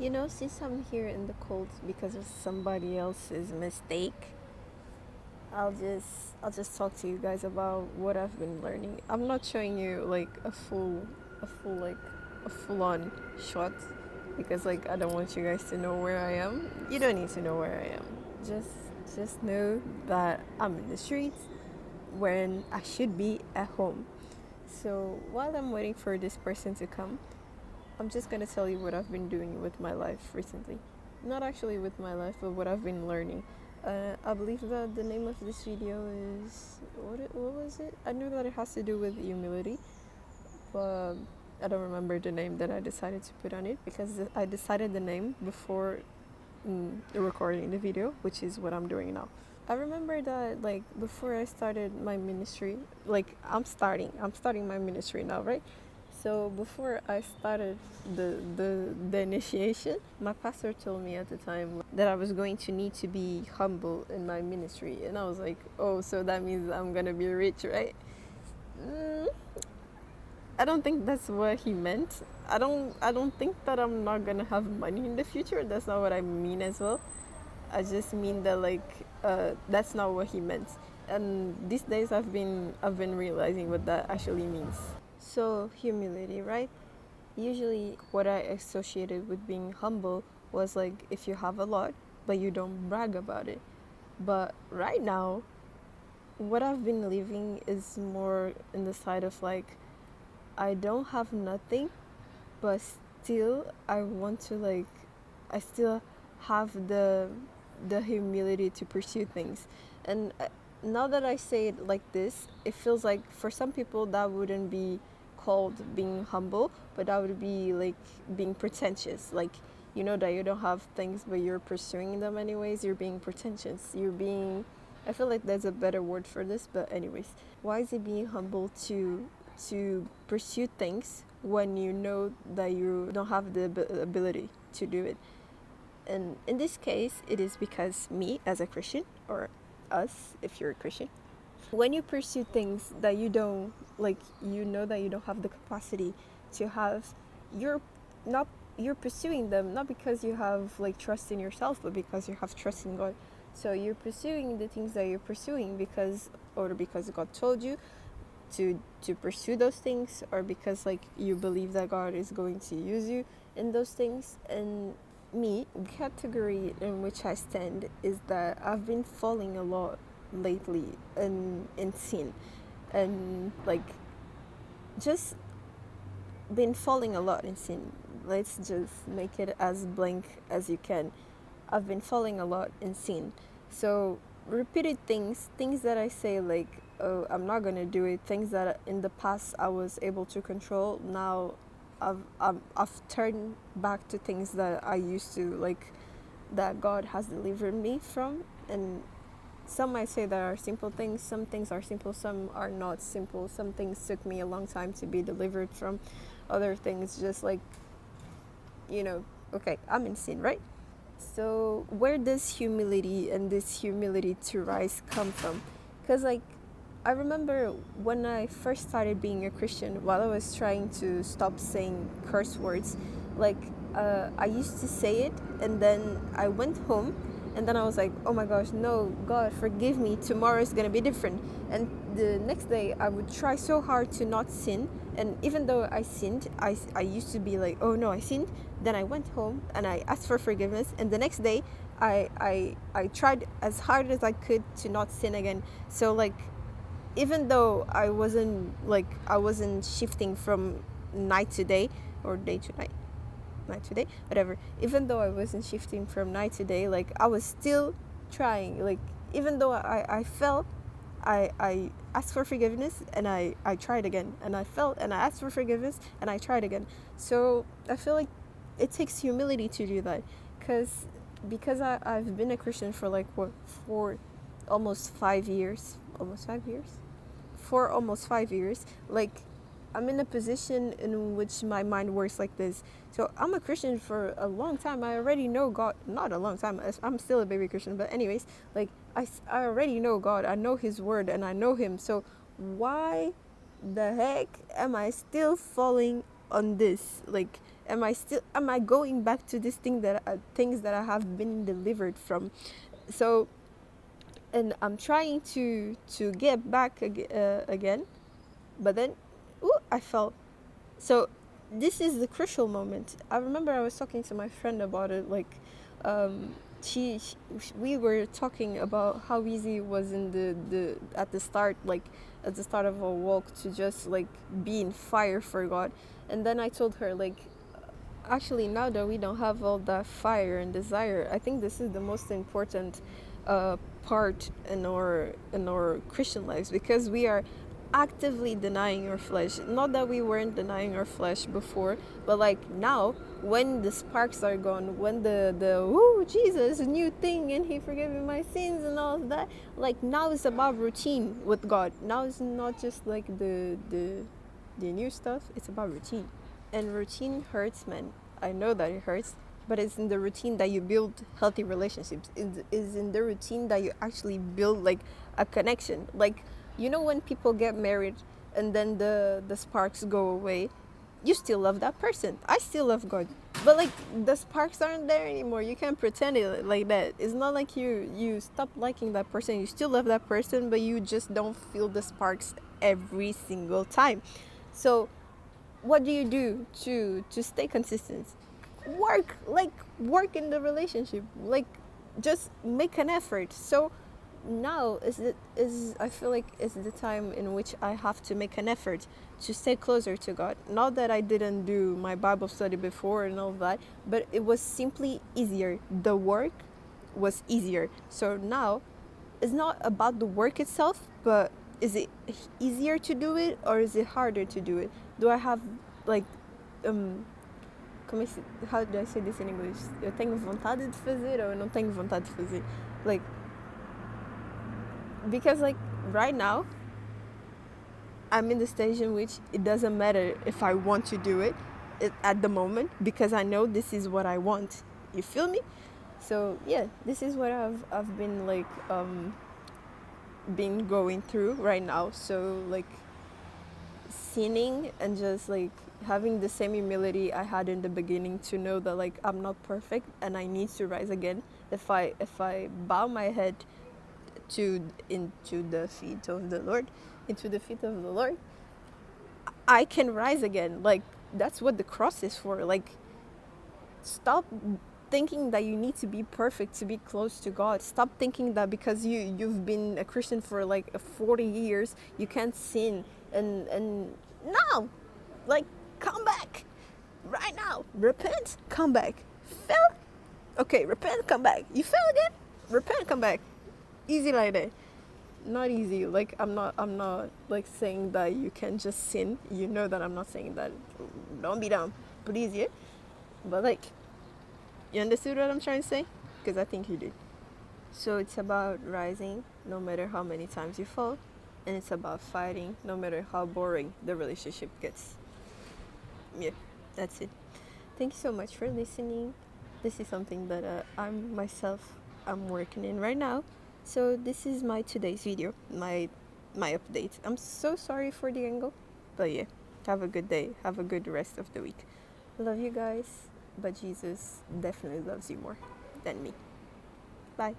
Since I'm here in the cold because of somebody else's mistake, I'll just talk to you guys about what I've been learning. I'm not showing you like a full on shot because like I don't want you guys to know where I am. You don't need to know where I am. Just just know that I'm in the streets when I should be at home. So while I'm waiting for this person to come, I'm just gonna tell you what I've been doing with my life recently. Not actually with my life, but what I've been learning. I believe that the name of this video is what was it? I know that it has to do with humility, but I don't remember the name that I decided to put on it because I decided the name before recording the video, which is what I'm doing now. I remember that like before I started my ministry, like I'm starting my ministry now, right? So before I started the initiation, my pastor told me at the time that I was going to need to be humble in my ministry, and I was like, oh, so that means I'm gonna be rich, right? Mm, I don't think that's what he meant. I don't think that I'm not gonna have money in the future. That's not what I mean as well. I just mean that like that's not what he meant. And these days I've been realizing what that actually means. So humility, right? Usually what I associated with being humble was like if you have a lot but you don't brag about it. But right now what I've been living is more in the side of like I don't have nothing but still I want to like I still have the humility to pursue things. And now that I say it like this, it feels like for some people that wouldn't be called being humble, but that would be like being pretentious. Like you know that you don't have things but you're pursuing them anyways, you're being pretentious. You're being I feel like there's a better word for this, but anyways, why is it being humble to pursue things when you know that you don't have the ability to do it? And in this case, it is because me as a Christian, or us if you're a Christian, when you pursue things that you don't like, you know that you don't have the capacity to have, you're not you're pursuing them not because you have like trust in yourself, but because you have trust in God. So you're pursuing the things that you're pursuing because God told you to pursue those things, or because like you believe that God is going to use you in those things. And me, category in which I stand is that I've been falling a lot lately in sin, and like just been falling a lot in sin. Let's just make it as blank as you can. I've been falling a lot in sin. So repeated things that I say like, oh, I'm not gonna do it. Things that in the past I was able to control. Now, I've turned back to things that I used to like, that God has delivered me from. And some might say there are simple things. Some things are simple. Some are not simple. Some things took me a long time to be delivered from. Other things just like, okay, I'm in sin, right? So, where does humility and this humility to rise come from? Because, like, I remember when I first started being a Christian, while I was trying to stop saying curse words, like, I used to say it, and then I went home, and then I was like, oh my gosh, no, God, forgive me, tomorrow is gonna be different. And the next day, I would try so hard to not sin, and even though I sinned, I used to be like, oh no, I sinned. Then I went home and I asked for forgiveness, and the next day, I tried as hard as I could to not sin again. So like, even though I wasn't shifting from night to day, or day to night to day, whatever. Even though I wasn't shifting from night to day, like I was still trying. Like even though I fell, I asked for forgiveness, and I tried again, and I felt and I asked for forgiveness and I tried again. So I feel like it takes humility to do that, because I've been a Christian for like what, for almost 5 years, for almost 5 years. Like I'm in a position in which my mind works like this. So I'm a Christian for a long time. I already know God. Not a long time. I'm still a baby Christian. But anyways, like I already know God. I know His word and I know Him. So why the heck am I still falling on this? Like am I going back to this thing that things that I have been delivered from? So, and I'm trying to get back again, but then, ooh, I fell. So this is the crucial moment. I remember I was talking to my friend about it. Like, um, she we were talking about how easy it was in the at the start, like at the start of a walk, to just like be in fire for God. And then I told her, like, actually, now that we don't have all that fire and desire, I think this is the most important part in our Christian lives, because we are actively denying our flesh. Not that we weren't denying our flesh before, but like now, when the sparks are gone, when the woo Jesus, a new thing, and He forgave me my sins and all of that. Like now, it's about routine with God. Now it's not just like the new stuff. It's about routine. And routine hurts, man. I know that it hurts, but it's in the routine that you build healthy relationships. It's in the routine that you actually build like a connection. Like, you know, when people get married and then the sparks go away, you still love that person. I still love God, but like the sparks aren't there anymore. You can't pretend it like that. It's not like you stop liking that person. You still love that person, but you just don't feel the sparks every single time. So what do you do to stay consistent? Work in the relationship, like just make an effort. So now is I feel like it's the time in which I have to make an effort to stay closer to God. Not that I didn't do my Bible study before and all that, but it was simply easier. The work was easier. So now it's not about the work itself, but is it easier to do it or is it harder to do it? Do I have like um how do I say this in English? Eu tenho vontade de fazer ou eu não tenho vontade de fazer? Like, because like right now I'm in the stage in which it doesn't matter if I want to do it at the moment, because I know this is what I want. You feel me? So yeah, this is what I've been like been going through right now. So like sinning and just like having the same humility I had in the beginning, to know that like I'm not perfect and I need to rise again. If I bow my head to into the feet of the Lord, into the feet of the Lord, I can rise again. Like that's what the cross is for. Like, stop thinking that you need to be perfect to be close to God. Stop thinking that because you've been a Christian for like 40 years, you can't sin. And no, like, come back right now. Repent, come back. Fell? Okay, repent, come back. You fell again? Repent, come back. Easy like that. Not easy. Like, I'm not like saying that you can just sin. You know that I'm not saying that. Don't be dumb. Please, yeah. But like, you understood what I'm trying to say? Because I think you did. So it's about rising no matter how many times you fall, and it's about fighting no matter how boring the relationship gets. Yeah, that's it. Thank you so much for listening. This is something that I'm working in right now. So this is my today's video, my update. I'm so sorry for the angle, but yeah, have a good day. Have a good rest of the week. Love you guys, but Jesus definitely loves you more than me. Bye.